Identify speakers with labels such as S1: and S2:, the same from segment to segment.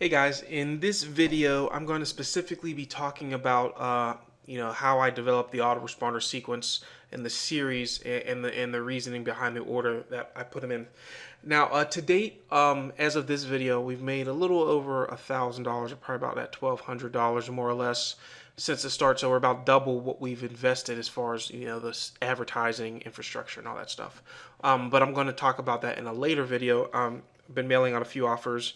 S1: Hey guys, in this video, I'm going to specifically be talking about, how I developed the autoresponder sequence and the series and the reasoning behind the order that I put them in. Now, to date, as of this video, we've made a little over $1,000, or probably about that $1,200 more or less since the start. So we're about double what we've invested as far as this advertising infrastructure and all that stuff. But I'm going to talk about that in a later video. I've been mailing out a few offers,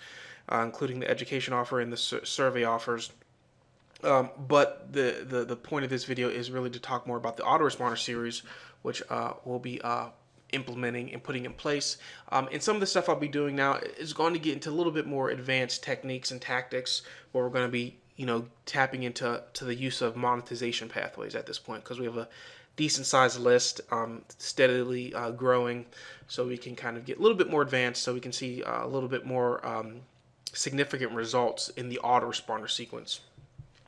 S1: including the education offer and the survey offers. But the point of this video is really to talk more about the autoresponder series, which we'll be implementing and putting in place. And some of the stuff I'll be doing now is going to get into a little bit more advanced techniques and tactics, where we're going to be tapping into the use of monetization pathways at this point, because we have a decent sized list, steadily growing, so we can kind of get a little bit more advanced, so we can see a little bit more significant results in the autoresponder sequence.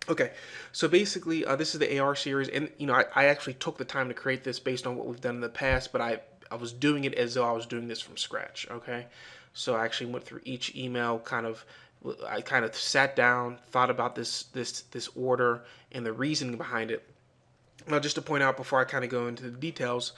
S1: Okay, so basically, this is the AR series, and I actually took the time to create this based on what we've done in the past, but I was doing it as though I was doing this from scratch. Okay, so I actually went through each email, I kind of sat down, thought about this order and the reasoning behind it. Now, just to point out before I kind of go into the details,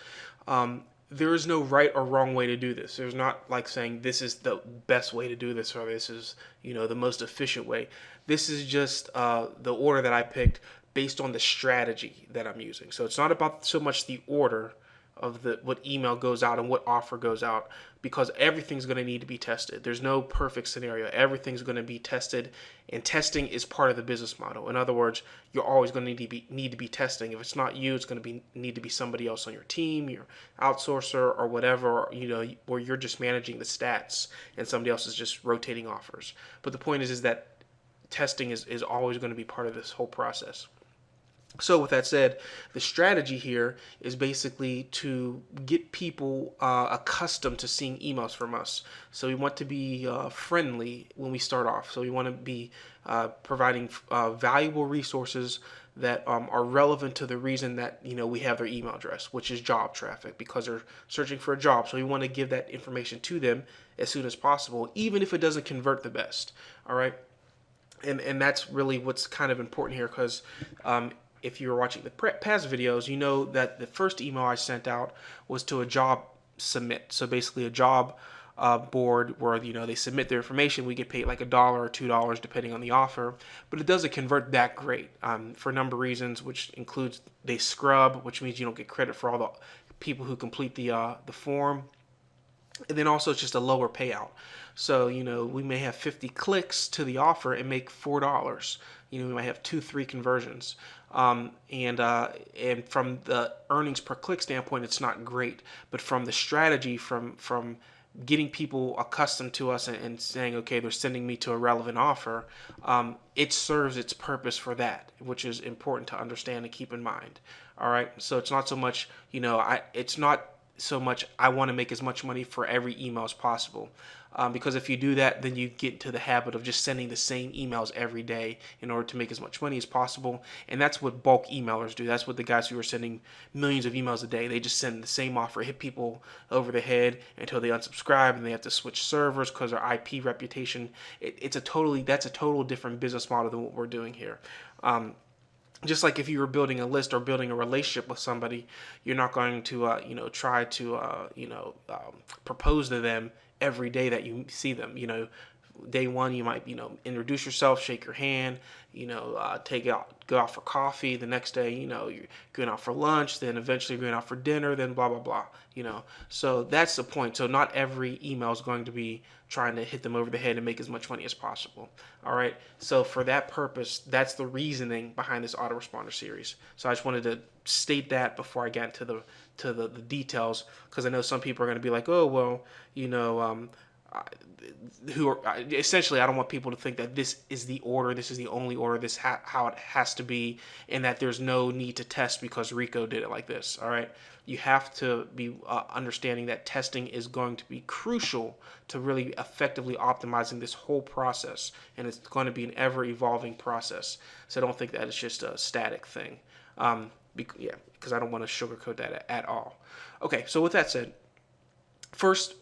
S1: there is no right or wrong way to do this. There's not like saying this is the best way to do this, or this is the most efficient way. This is just the order that I picked based on the strategy that I'm using. So it's not about so much the order of what email goes out and what offer goes out, because everything's going to need to be tested. There's no perfect scenario. Everything's going to be tested, and testing is part of the business model. In other words, you're always going to need to be testing. If it's not you, it's going to need to be somebody else on your team, your outsourcer, or whatever, where you're just managing the stats and somebody else is just rotating offers. But the point is that testing is always going to be part of this whole process. So with that said, the strategy here is basically to get people accustomed to seeing emails from us. So we want to be friendly when we start off. So we want to be providing valuable resources that are relevant to the reason that we have their email address, which is job traffic, because they're searching for a job. So we want to give that information to them as soon as possible, even if it doesn't convert the best. All right, and that's really what's kind of important here, because if you were watching the past videos, you know that the first email I sent out was to a job submit. So basically a job board where they submit their information. We get paid like $1 or $2 depending on the offer, but it doesn't convert that great for a number of reasons, which includes they scrub, which means you don't get credit for all the people who complete the form. And then also it's just a lower payout. So, we may have 50 clicks to the offer and make $4. We might have 2-3 conversions. And from the earnings per click standpoint, it's not great. But from the strategy, from getting people accustomed to us and saying, okay, they're sending me to a relevant offer, it serves its purpose for that, which is important to understand and keep in mind. All right. So it's not so much, it's not so much I want to make as much money for every email as possible, because if you do that, then you get into the habit of just sending the same emails every day in order to make as much money as possible. And that's what bulk emailers do. That's what the guys who are sending millions of emails a day, they just send the same offer, hit people over the head until they unsubscribe, and they have to switch servers because their IP reputation. That's a total different business model than what we're doing here. Just like if you were building a list or building a relationship with somebody, you're not going to try to propose to them every day that you see them. Day one you might introduce yourself, shake your hand, go out for coffee. The next day you're going out for lunch, then eventually you're going out for dinner, then blah blah blah. So that's the point. So not every email is going to be trying to hit them over the head and make as much money as possible. All right, so for that purpose, that's the reasoning behind this autoresponder series. So I just wanted to state that before I get into the details, because I know some people are going to be like, oh well, essentially, I don't want people to think that this is the order, this is the only order, this how it has to be, and that there's no need to test because Rico did it like this. All right, you have to be understanding that testing is going to be crucial to really effectively optimizing this whole process, and it's going to be an ever-evolving process. So I don't think that it's just a static thing. Because I don't want to sugarcoat that at all. Okay, so with that said, first,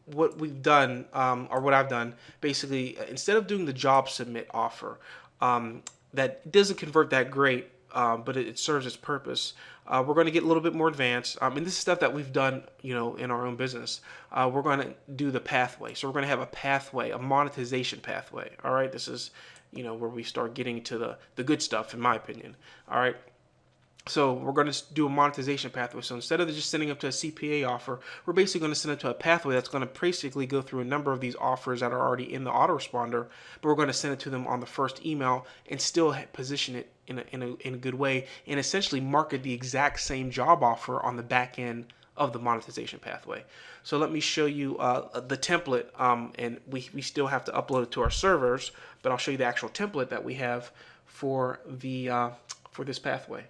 S1: what we've done, or what I've done, basically, instead of doing the job submit offer, that doesn't convert that great, but it serves its purpose. We're going to get a little bit more advanced, and this is stuff that we've done, in our own business. We're going to do the pathway. So we're going to have a pathway, a monetization pathway. All right, this is, where we start getting to the good stuff, in my opinion. All right. So we're going to do a monetization pathway. So instead of just sending them to a CPA offer, we're basically going to send them to a pathway that's going to basically go through a number of these offers that are already in the autoresponder, but we're going to send it to them on the first email and still position it in a good way and essentially market the exact same job offer on the back end of the monetization pathway. So let me show you the template, and we still have to upload it to our servers, but I'll show you the actual template that we have for for this pathway.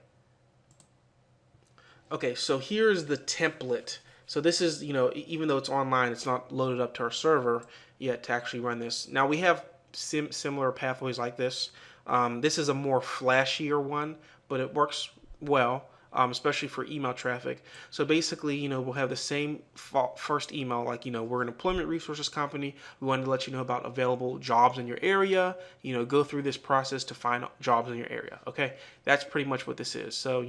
S1: Okay, so here's the template. So this is, even though it's online, it's not loaded up to our server yet to actually run this. Now we have similar pathways like this. This is a more flashier one, but it works well, especially for email traffic. So basically, we'll have the same first email, like, we're an employment resources company. We wanted to let you know about available jobs in your area. Go through this process to find jobs in your area. Okay, that's pretty much what this is. So,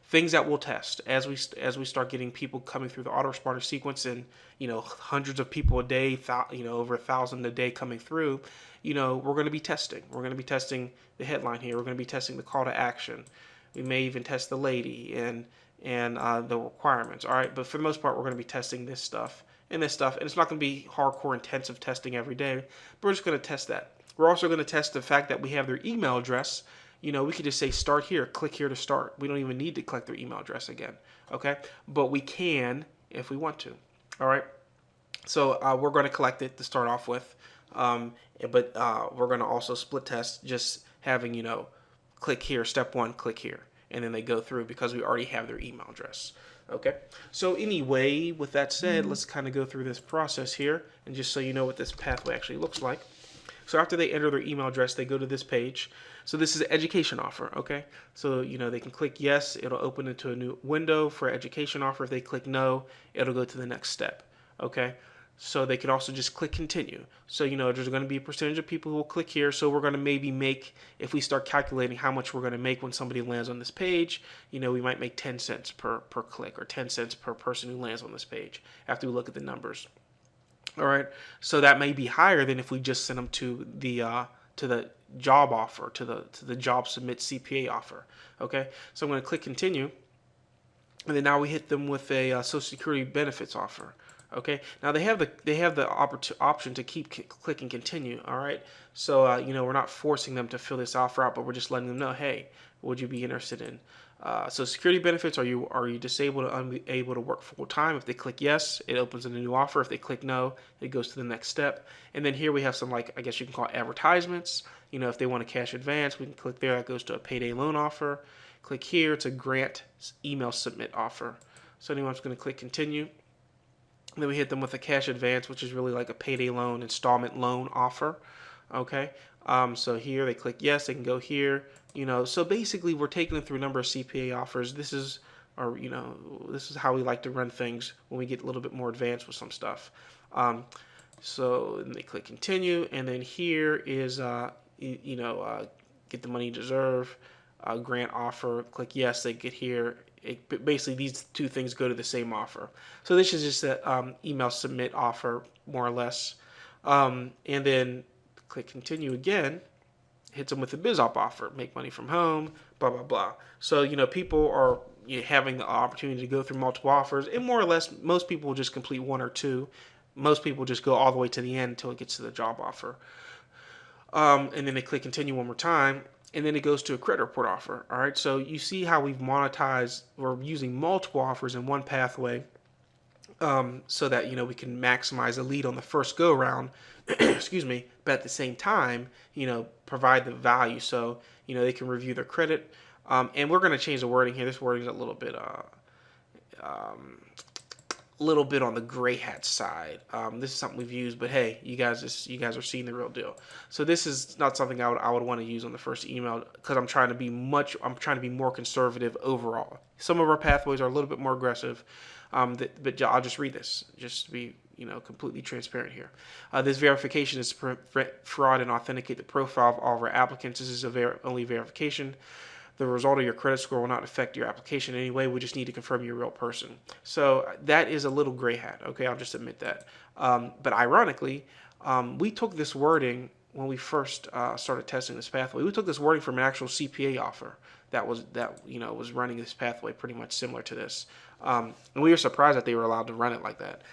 S1: things that we'll test as we start getting people coming through the autoresponder sequence, and hundreds of people a day, over 1,000 a day coming through. We're going to be testing. We're going to be testing the headline here. We're going to be testing the call to action. We may even test the lady and the requirements. All right, but for the most part, we're going to be testing this stuff, and it's not going to be hardcore intensive testing every day. But we're just going to test that. We're also going to test the fact that we have their email address. We could just say start here, click here to start. We don't even need to collect their email address again. Okay, but we can if we want to. All right, so we're going to collect it to start off with, but we're going to also split test, just having click here, step one, click here, and then they go through because we already have their email address. Okay, so anyway, with that said, let's kind of go through this process here, and just so you know what this pathway actually looks like. So after they enter their email address, they go to this page. So this is an education offer, okay? So, they can click yes, it'll open into a new window for education offer. If they click no, it'll go to the next step, okay? So they could also just click continue. So, there's going to be a percentage of people who will click here. So we're going to maybe make, if we start calculating how much we're going to make when somebody lands on this page, we might make 10 cents per click, or 10 cents per person who lands on this page after we look at the numbers. All right. So that may be higher than if we just send them to the job offer, to the job submit CPA offer. Okay. So I'm going to click continue. And then now we hit them with a Social Security benefits offer. Okay, now they have the option to keep clicking continue. All right, so we're not forcing them to fill this offer out, but we're just letting them know, hey, would you be interested in Social Security benefits? Are you disabled or unable to work full time? If they click yes, it opens a new offer. If they click no, it goes to the next step. And then here we have some, like, I guess you can call it advertisements. If they want a cash advance, we can click there. That goes to a payday loan offer. Click here. It's a grant email submit offer. So anyone's going to click continue. And then we hit them with a cash advance, which is really like a payday loan, installment loan offer. Okay, so here they click yes, they can go here. So basically we're taking them through a number of CPA offers. This is how we like to run things when we get a little bit more advanced with some stuff. So then they click continue, and then here is get the money you deserve, grant offer. Click yes, they get here. Basically, these two things go to the same offer. So this is just an email submit offer, more or less. And then click continue again. Hits them with the BizOp offer. Make money from home, blah, blah, blah. So, people are having the opportunity to go through multiple offers. And more or less, most people will just complete one or two. Most people just go all the way to the end until it gets to the job offer. And then they click continue one more time. And then it goes to a credit report offer. All right, so you see how we've monetized, we're using multiple offers in one pathway, so that we can maximize the lead on the first go around, excuse me, but at the same time provide the value, so they can review their credit. And we're going to change the wording here. This wording is a little bit on the gray hat side. This is something we've used, but hey, you guys are seeing the real deal. So this is not something I would want to use on the first email, because I'm trying to be more conservative overall. Some of our pathways are a little bit more aggressive, but I'll just read this just to be completely transparent here. This verification is to prevent fraud and authenticate the profile of all of our applicants. This is only verification. The result of your credit score will not affect your application in any way. We just need to confirm you're a real person. So that is a little gray hat. Okay, I'll just admit that. But ironically, we took this wording when we first started testing this pathway. We took this wording from an actual CPA offer that was running this pathway pretty much similar to this, and we were surprised that they were allowed to run it like that.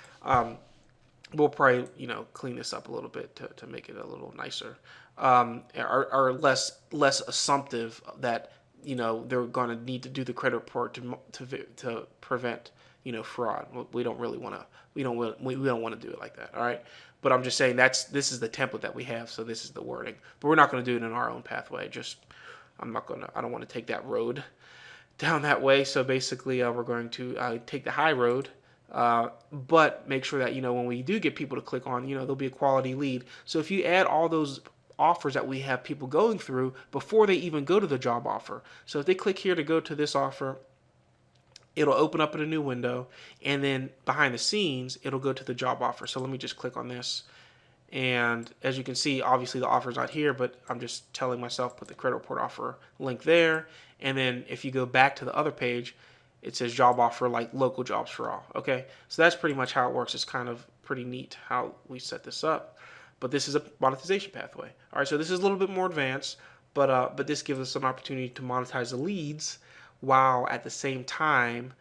S1: We'll probably clean this up a little bit to make it a little nicer, or less assumptive that they're going to need to do the credit report to prevent fraud. We don't really want to we don't want to do it like that. All right. But I'm just saying this is the template that we have, so this is the wording. But we're not going to do it in our own pathway. I don't want to take that road down that way. So basically, we're going to take the high road, but make sure that when we do get people to click on, there'll be a quality lead. So if you add all those offers that we have people going through before they even go to the job offer. So if they click here to go to this offer, it'll open up in a new window, and then behind the scenes, it'll go to the job offer. So let me just click on this. And as you can see, obviously the offer's not here, but I'm just telling myself put the credit report offer link there. And then if you go back to the other page, it says job offer, like local jobs for all. Okay, so that's pretty much how it works. It's kind of pretty neat how we set this up. But this is a monetization pathway. All right, so this is a little bit more advanced, but this gives us an opportunity to monetize the leads while at the same time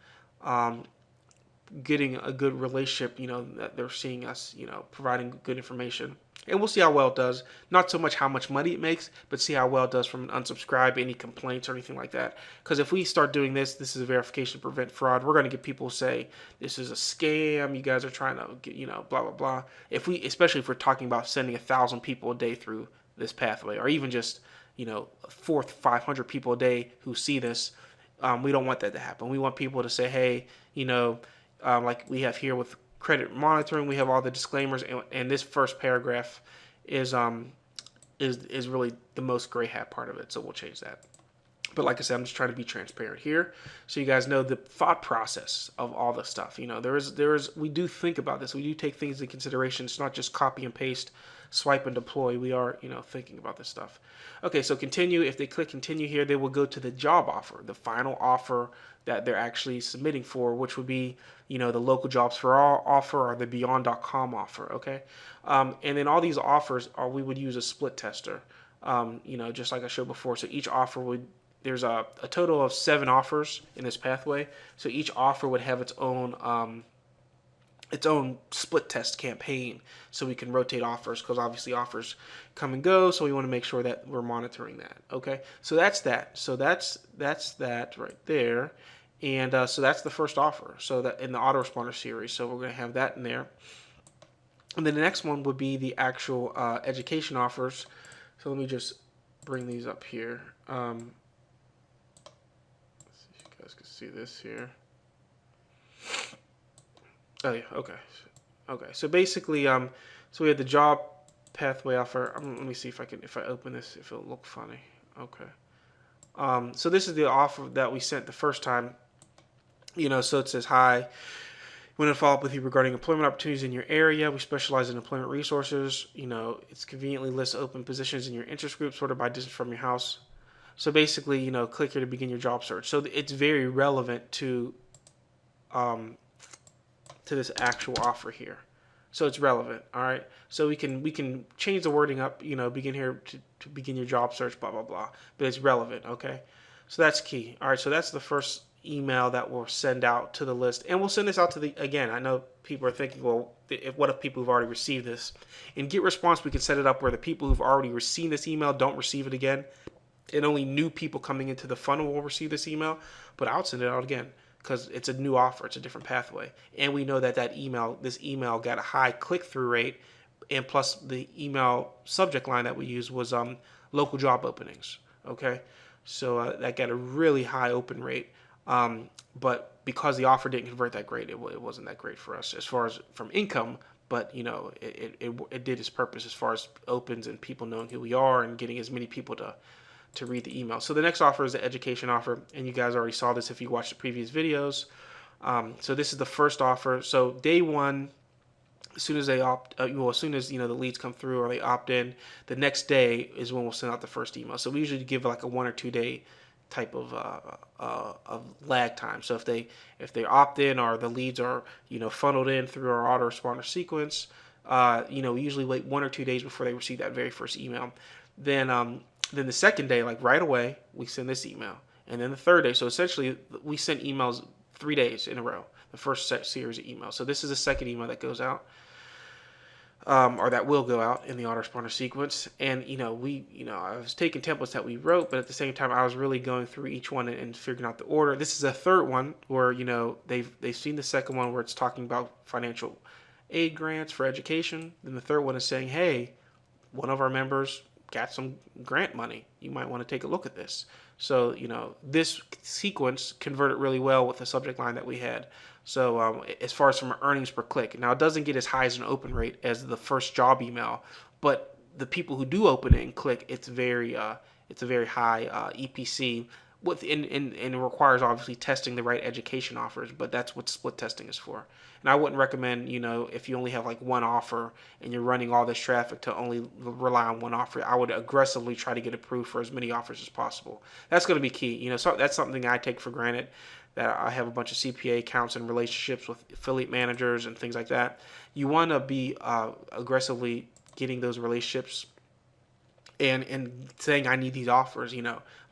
S1: getting a good relationship, that they're seeing us, providing good information. And we'll see how well it does. Not so much how much money it makes, but see how well it does from an unsubscribe, any complaints or anything like that. Because if we start doing this is a verification to prevent fraud. We're going to get people say, this is a scam. You guys are trying to get, blah, blah, blah. Especially if we're talking about sending 1,000 people a day through this pathway, or even just, 500 people a day who see this. We don't want that to happen. We want people to say, hey, like we have here with credit monitoring, we have all the disclaimers, and this first paragraph is really the most gray hat part of it. So we'll change that. But like I said, I'm just trying to be transparent here, so you guys know the thought process of all this stuff. We do think about this. We do take things into consideration. It's not just copy and paste, swipe and deploy. We are, thinking about this stuff. Okay, so continue. If they click continue here, they will go to the job offer, the final offer that they're actually submitting for, which would be, the local jobs for all offer or the beyond.com offer. Okay, and then all these offers we would use a split tester. Just like I showed before. So each offer there's a total of 7 offers in this pathway. So each offer would have its own split test campaign, so we can rotate offers, because obviously offers come and go, so we want to make sure that we're monitoring that. Okay, so that's that. So that's that right there, and so that's the first offer. So that in the autoresponder series, so we're going to have that in there, and then the next one would be the actual education offers. So let me just bring these up here. Let's see if you guys can see this here. Oh yeah, okay. So basically, so we had the job pathway offer. Let me see if I open this, if it'll look funny. Okay. So this is the offer that we sent the first time. So it says, hi, we want to follow up with you regarding employment opportunities in your area. We specialize in employment resources. It's conveniently lists open positions in your interest group, sorted by distance from your house. So basically, click here to begin your job search. So it's very relevant to this actual offer here. So it's relevant. All right. So we can change the wording up, begin here to begin your job search, blah, blah, blah. But it's relevant. Okay. So that's key. All right. So that's the first email that we'll send out to the list. And we'll send this out again, I know people are thinking, well, what if people who've already received this? In Get Response, we can set it up where the people who've already received this email don't receive it again. And only new people coming into the funnel will receive this email. But I'll send it out again, because it's a new offer, it's a different pathway, and we know that this email got a high click-through rate, and plus the email subject line that we used was local job openings. Okay, so that got a really high open rate, but because the offer didn't convert that great, it wasn't that great for us as far as from income. But it did its purpose as far as opens and people knowing who we are and getting as many people to read the email. So the next offer is the education offer, and you guys already saw this if you watched the previous videos. So this is the first offer. So day one, As soon as they as soon as the leads come through or they opt in, the next day is when we'll send out the first email. So we usually give like a 1 or 2 day type of lag time. So if they opt in or the leads are funneled in through our autoresponder sequence, we usually wait 1 or 2 days before they receive that very first email. Then the second day, like right away, we send this email, and then the third day. So essentially, we send emails 3 days in a row. The first series of emails. So this is the second email that goes out. Or that will go out in the autoresponder sequence. And I was taking templates that we wrote, but at the same time, I was really going through each one and figuring out the order. This is a third one where they've seen the second one where it's talking about financial aid grants for education. Then the third one is saying, hey, one of our members got some grant money. You might want to take a look at this. So, this sequence converted really well with the subject line that we had. So, as far as from earnings per click, now it doesn't get as high as an open rate as the first job email, but the people who do open it and click, it's a very high EPC. And it requires obviously testing the right education offers, but that's what split testing is for. And I wouldn't recommend, if you only have like one offer and you're running all this traffic to only rely on one offer. I would aggressively try to get approved for as many offers as possible. That's going to be key. So that's something I take for granted, that I have a bunch of CPA accounts and relationships with affiliate managers and things like that. You want to be aggressively getting those relationships and saying I need these offers,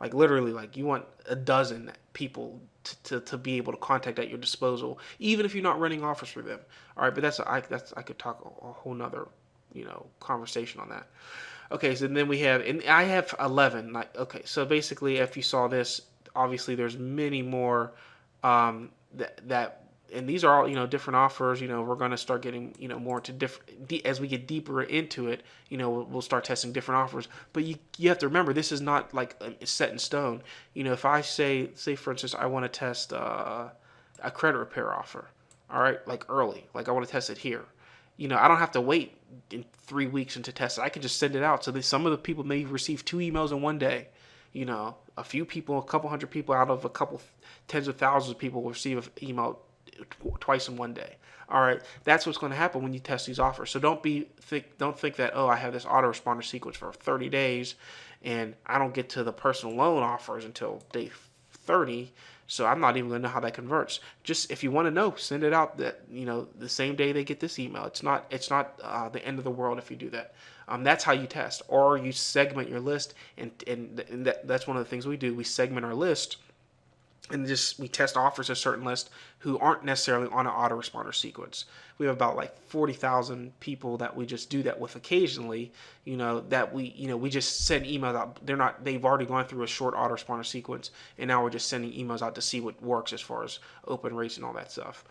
S1: like literally, like you want a dozen people to be able to contact at your disposal, even if you're not running offers for them. All right, but I could talk a whole nother conversation on that. Okay, so then and I have 11. Like, okay, so basically, if you saw this, obviously there's many more that and these are all different offers. We're going to start getting more into different as we get deeper into it. We'll start testing different offers. But you have to remember, this is not like set in stone. If I say for instance I want to test a credit repair offer, all right, like early, like I want to test it here. I don't have to wait in 3 weeks to test it. I can just send it out. So some of the people may receive 2 emails in one day. A few people, a couple hundred people out of a couple tens of thousands of people will receive an email twice in one day. All right, that's what's going to happen when you test these offers. So don't think that, oh, I have this autoresponder sequence for 30 days and I don't get to the personal loan offers until day 30. So I'm not even going to know how that converts. Just if you want to know, send it out the same day they get this email. It's not the end of the world if you do that. That's how you test, or you segment your list, and that's one of the things we do. We segment our list, and we test offers a certain list who aren't necessarily on an autoresponder sequence. We have about like 40,000 people that we just do that with occasionally. That we just send emails out. They've already gone through a short autoresponder sequence, and now we're just sending emails out to see what works as far as open rates and all that stuff.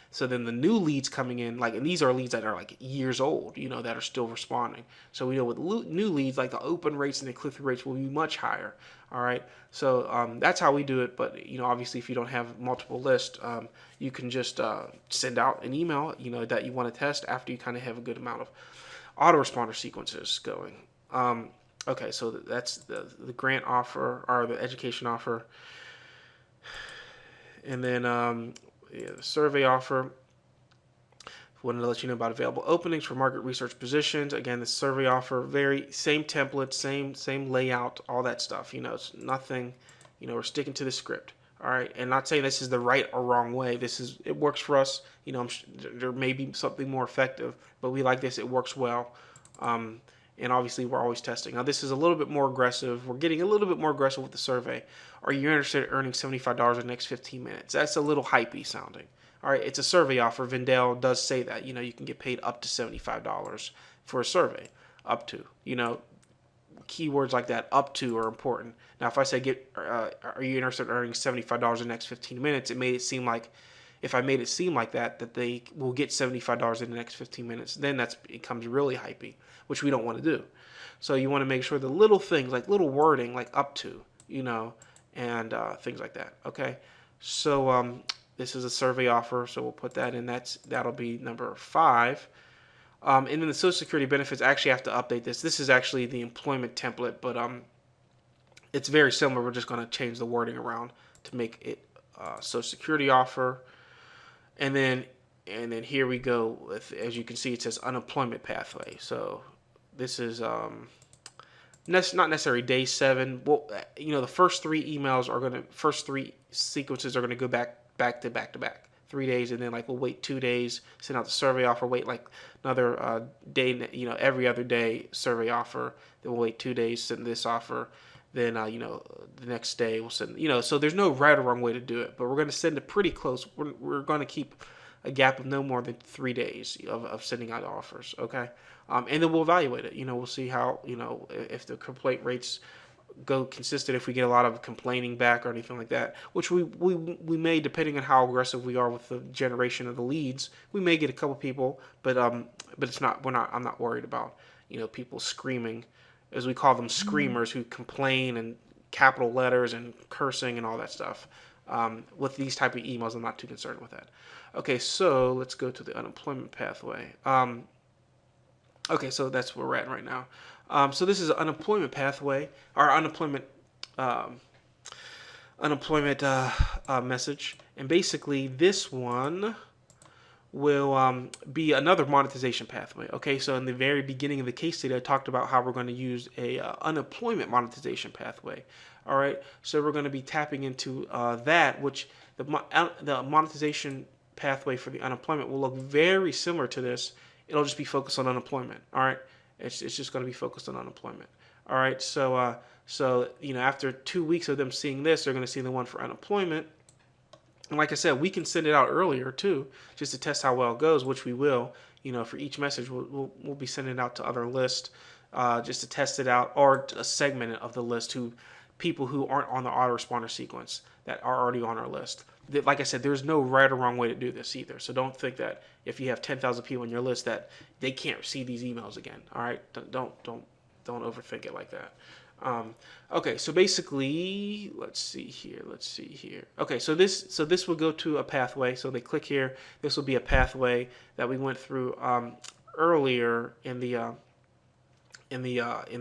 S1: So then the new leads coming in, and these are leads that are like years old, that are still responding. So we know with new leads, like the open rates and the click-through rates will be much higher. All right. So that's how we do it. But, obviously if you don't have multiple lists, you can just send out an email, that you want to test after you kind of have a good amount of autoresponder sequences going. Okay. So that's the grant offer or the education offer. And then, the survey offer. Wanted to let you know about available openings for market research positions. Again, the survey offer, very same template, same layout, all that stuff. It's nothing. We're sticking to the script. All right, and not saying this is the right or wrong way. It works for us. There may be something more effective, but we like this. It works well. And obviously, we're always testing. Now, this is a little bit more aggressive. We're getting a little bit more aggressive with the survey. Are you interested in earning $75 in the next 15 minutes? That's a little hypey sounding. All right, it's a survey offer. Vendale does say that. You can get paid up to $75 for a survey. Up to. Keywords like that, up to, are important. Now, if I say, are you interested in earning $75 in the next 15 minutes, if I made it seem like that they will get $75 in the next 15 minutes, then it becomes really hypey, which we don't want to do. So you want to make sure the little things, like little wording, like up to, and things like that. Okay, so this is a survey offer, so we'll put that in. That'll be number 5. And then the Social Security benefits, I actually have to update this. This is actually the employment template, but it's very similar. We're just going to change the wording around to make it Social Security offer. And then and then here we go with, as you can see, it says unemployment pathway. So this is not necessarily day 7. Well, the first 3 sequences are gonna go back to back 3 days, and then like we'll wait 2 days, send out the survey offer, wait like another day, every other day survey offer, then we'll wait 2 days, send this offer, then the next day we'll send, so there's no right or wrong way to do it, but we're going to send it pretty close. We're going to keep a gap of no more than 3 days of sending out offers, okay? And then we'll evaluate it. We'll see how, if the complaint rates go consistent, if we get a lot of complaining back or anything like that, which we may, depending on how aggressive we are with the generation of the leads, we may get a couple people, but it's not, I'm not worried about, people screaming, as we call them, screamers, who complain and capital letters and cursing and all that stuff. With these type of emails, I'm not too concerned with that. Okay, so let's go to the unemployment pathway. Okay, so that's where we're at right now. So this is an unemployment pathway, or unemployment message, and basically this one will be another monetization pathway. Okay, so in the very beginning of the case study, I talked about how we're going to use a unemployment monetization pathway. All right, so we're going to be tapping into that, which the monetization pathway for the unemployment will look very similar to this. It'll just be focused on unemployment. All right, it's just going to be focused on unemployment. All right, so after 2 weeks of them seeing this, they're going to see the one for unemployment. And like I said, we can send it out earlier too, just to test how well it goes, which we will. For each message, we'll be sending it out to other lists, just to test it out, or a segment of the list, people who aren't on the autoresponder sequence that are already on our list. Like I said, there's no right or wrong way to do this either. So don't think that if you have 10,000 people on your list that they can't see these emails again. All right, don't overthink it like that. Okay, so basically, let's see here. Okay, so this will go to a pathway. So they click here. This will be a pathway that we went through earlier in the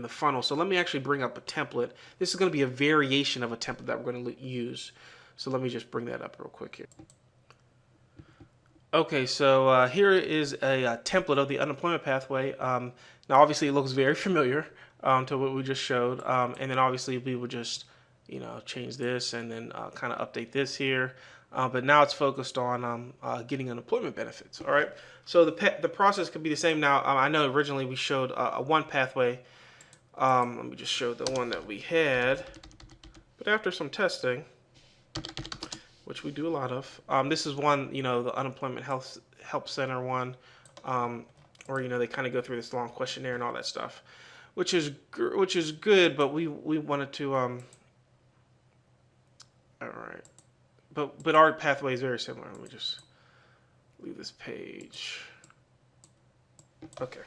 S1: funnel. So let me actually bring up a template. This is going to be a variation of a template that we're going to use. So let me just bring that up real quick here. Okay, so here is a template of the unemployment pathway. Now, obviously, it looks very familiar to what we just showed. And then, obviously, we would just, change this and then kind of update this here. But now it's focused on getting unemployment benefits. All right. So the process could be the same now. I know originally we showed a one pathway. Let me just show the one that we had. But after some testing, which we do a lot of, this is one, the unemployment help center one, or they kind of go through this long questionnaire and all that stuff, which is good. But we wanted to all right. But our pathway is very similar. Let me just leave this page. Okay.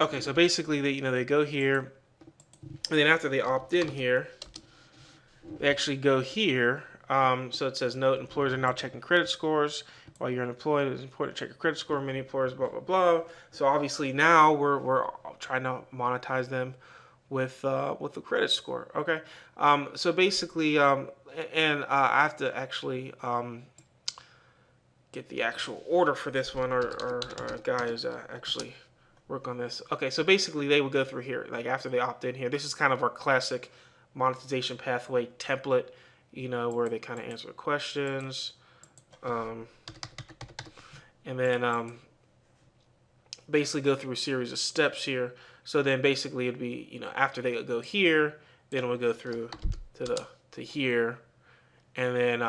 S1: Okay, so basically they go here, and then after they opt in here, they actually go here. So it says, note, employers are now checking credit scores. While you're unemployed, it's important to check your credit score. Many employers, blah, blah, blah. So obviously now we're trying to monetize them with the credit score. Okay. So basically, and I have to actually get the actual order for this one, or a guy who's actually work on this. Okay, so basically they would go through here, like after they opt in here. This is kind of our classic monetization pathway template, where they kind of answer the questions, and then basically go through a series of steps here. So then basically it'd be, after they go here, then we'll go through to here, and then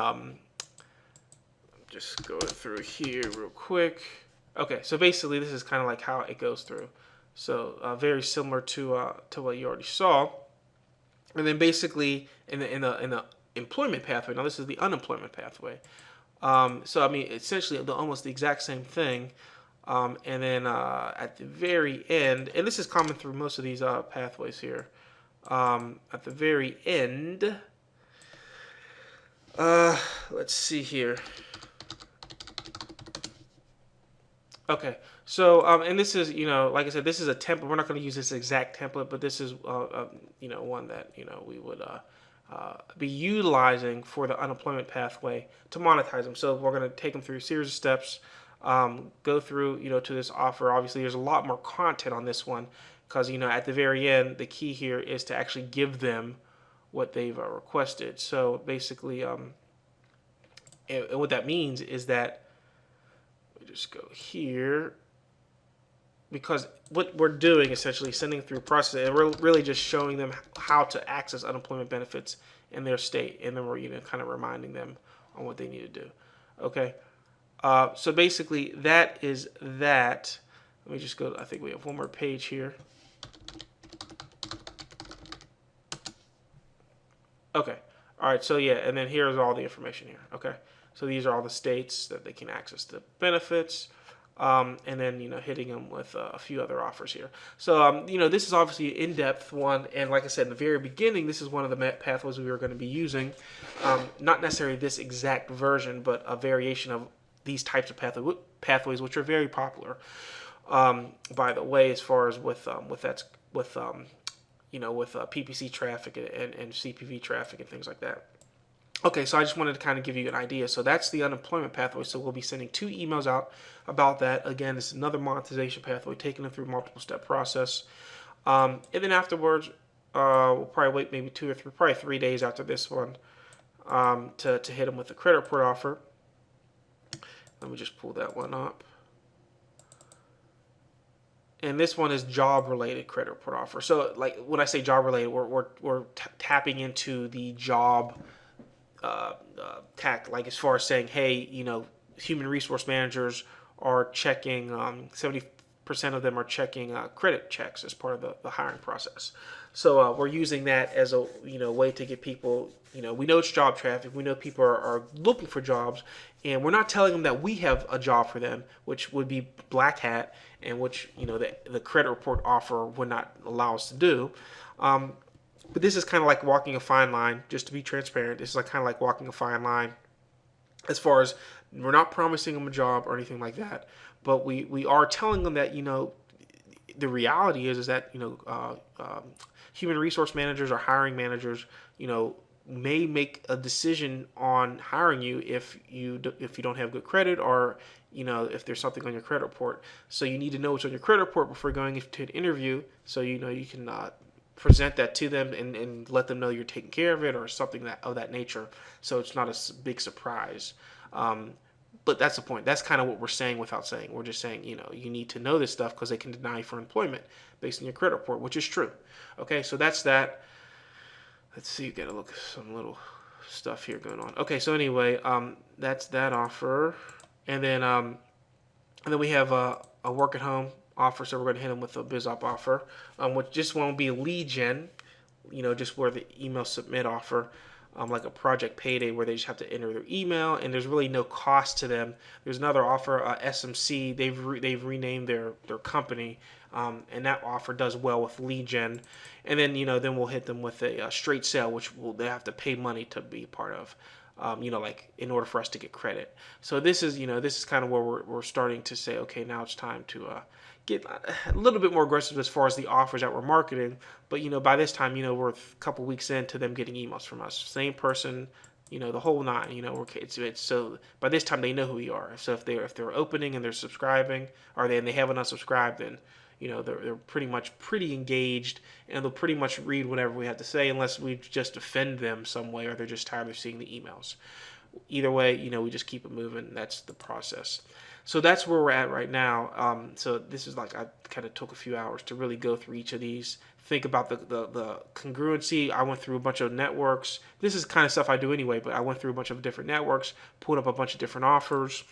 S1: just go through here real quick. Okay, so basically this is kind of like how it goes through. So very similar to what you already saw. And then basically in the employment pathway, now this is the unemployment pathway. So I mean, essentially almost the exact same thing. And then at the very end, and this is common through most of these pathways here. At the very end, let's see here. Okay, so and this is, like I said, this is a template. We're not going to use this exact template, but this is one that we would be utilizing for the unemployment pathway to monetize them. So we're going to take them through a series of steps, go through, to this offer. Obviously, there's a lot more content on this one because, at the very end, the key here is to actually give them what they've requested. So basically, and what that means is that, we just go here, because what we're doing essentially sending through process, and we're really just showing them how to access unemployment benefits in their state, and then we're kind of reminding them on what they need to do. Okay, so basically that is that. Let me just go. I think we have one more page here. Okay. All right. So yeah, and then here's all the information here. Okay. So these are all the states that they can access the benefits. And then hitting them with a few other offers here. So this is obviously an in-depth one, and like I said in the very beginning, this is one of the pathways we were going to be using. Not necessarily this exact version, but a variation of these types of pathways, which are very popular. By the way, as far as with PPC traffic and CPV traffic and things like that. Okay, so I just wanted to kind of give you an idea. So that's the unemployment pathway. So we'll be sending 2 emails out about that. Again, it's another monetization pathway, taking them through multiple step process. And then afterwards, we'll probably wait maybe 2 or 3, probably 3 days after this one to hit them with the credit report offer. Let me just pull that one up. And this one is job-related credit report offer. So, like when I say job-related, we're tapping into the job tack, like as far as saying, hey, human resource managers are checking, 70% of them are checking credit checks as part of the hiring process. So we're using that as a way to get people, we know it's job traffic, we know people are looking for jobs, and we're not telling them that we have a job for them, which would be black hat, and which the credit report offer would not allow us to do. But this is kind of like walking a fine line, just to be transparent. This is kind of like walking a fine line as far as we're not promising them a job or anything like that. But we are telling them that, the reality is that, human resource managers or hiring managers, may make a decision on hiring you if you don't have good credit, or if there's something on your credit report. So you need to know what's on your credit report before going into an interview, so you can present that to them and let them know you're taking care of it or something of that nature, so it's not a big surprise. But that's the point. That's kind of what we're saying without saying. We're just saying, you need to know this stuff because they can deny you for employment based on your credit report, which is true. Okay, so that's that. Let's see, you got to look at some little stuff here going on. Okay, so anyway, that's that offer. And then we have a work at home offer, so we're going to hit them with a BizOp offer, which just won't be lead gen, just where the email submit offer, like a project payday where they just have to enter their email, and there's really no cost to them. There's another offer, SMC, they've renamed their company, and that offer does well with lead gen. And then then we'll hit them with a straight sale, which they have to pay money to be part of. Like in order for us to get credit. So this is kind of where we're starting to say, okay, now it's time to get a little bit more aggressive as far as the offers that we're marketing. But by this time, we're a couple weeks into them getting emails from us, same person, the whole nine. It's so by this time they know who we are. So if they're opening and they're subscribing, or they haven't unsubscribed, then they're pretty engaged, and they'll pretty much read whatever we have to say, unless we just offend them some way, or they're just tired of seeing the emails. Either way, we just keep it moving. That's the process. So that's where we're at right now. So this is I kind of took a few hours to really go through each of these, think about the congruency. I went through a bunch of networks. This is kind of stuff I do anyway, but I went through a bunch of different networks, pulled up a bunch of different offers.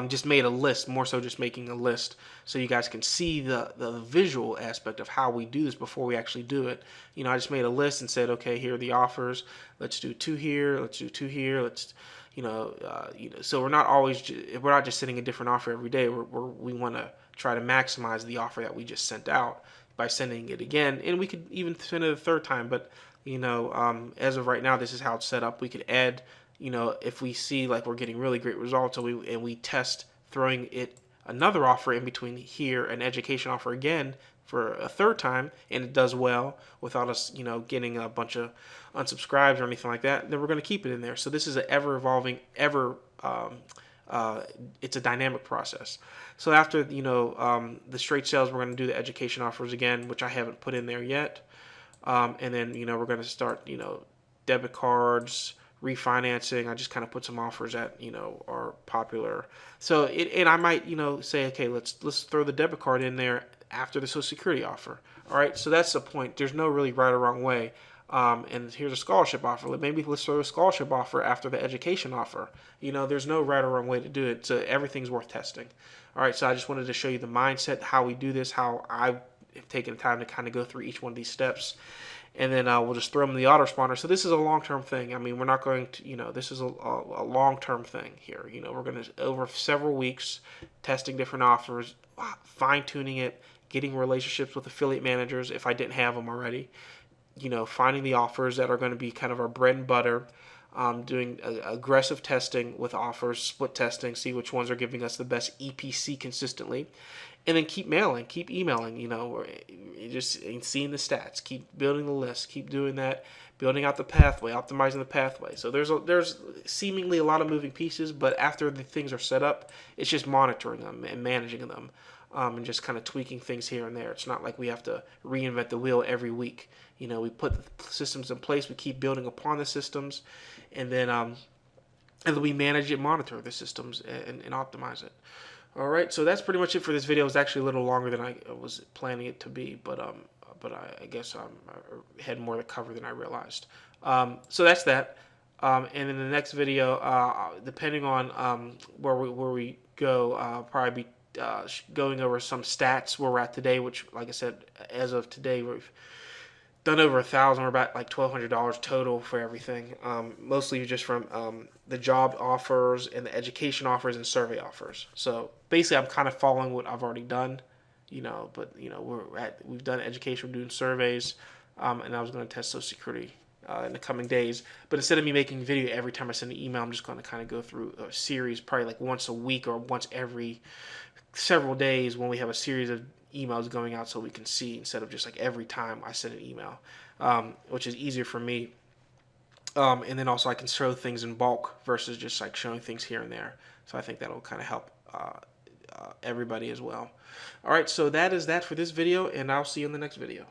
S1: Just made a list, more so just making a list, so you guys can see the visual aspect of how we do this before we actually do it. I just made a list and said, okay, here are the offers. Let's do 2 here. Let's do 2 here. Let's, so we're not just sending a different offer every day. We want to try to maximize the offer that we just sent out by sending it again, and we could even send it a third time. But as of right now, this is how it's set up. We could add. If we see like we're getting really great results, and we test throwing it another offer in between here, an education offer again, for a third time and it does well without us, getting a bunch of unsubscribes or anything like that, then we're going to keep it in there. So this is an ever evolving, it's a dynamic process. So after the straight sales, we're going to do the education offers again, which I haven't put in there yet. And then we're going to start debit cards, refinancing. I just kind of put some offers that are popular. So and I might say, okay, let's throw the debit card in there after the Social Security offer. All right, so that's the point. There's no really right or wrong way. And here's a scholarship offer. Maybe let's throw a scholarship offer after the education offer. There's no right or wrong way to do it. So everything's worth testing. All right, so I just wanted to show you the mindset, how we do this, how I've taken time to kind of go through each one of these steps. And then we'll just throw them in the autoresponder. So this is a long-term thing. I mean, we're not going to, this is a long-term thing here. We're going to, over several weeks, testing different offers, fine-tuning it, getting relationships with affiliate managers if I didn't have them already, finding the offers that are going to be kind of our bread and butter, doing aggressive testing with offers, split testing, see which ones are giving us the best EPC consistently, and then keep mailing, keep emailing, just seeing the stats, keep building the list, keep doing that, building out the pathway, optimizing the pathway. So there's seemingly a lot of moving pieces, but after the things are set up, it's just monitoring them and managing them, and just kind of tweaking things here and there. It's not like we have to reinvent the wheel every week. We put the systems in place, we keep building upon the systems, and then we manage it, monitor the systems, and optimize it. All right, so that's pretty much it for this video. It was actually a little longer than I was planning it to be, but I guess I had more to cover than I realized. So that's that. And in the next video, depending on where we go, I'll probably be going over some stats where we're at today, which, like I said, as of today, we've done over 1,000. We're about like $1,200 total for everything, mostly just from the job offers and the education offers and survey offers. So basically, I'm kind of following what I've already done, but we've done education, we're doing surveys, and I was going to test Social Security in the coming days. But instead of me making a video every time I send an email, I'm just going to kind of go through a series, probably like once a week or once every several days when we have a series of emails going out so we can see, instead of just like every time I send an email, which is easier for me. And then also I can show things in bulk versus just like showing things here and there. So I think that'll kind of help everybody as well. All right, so that is that for this video, and I'll see you in the next video.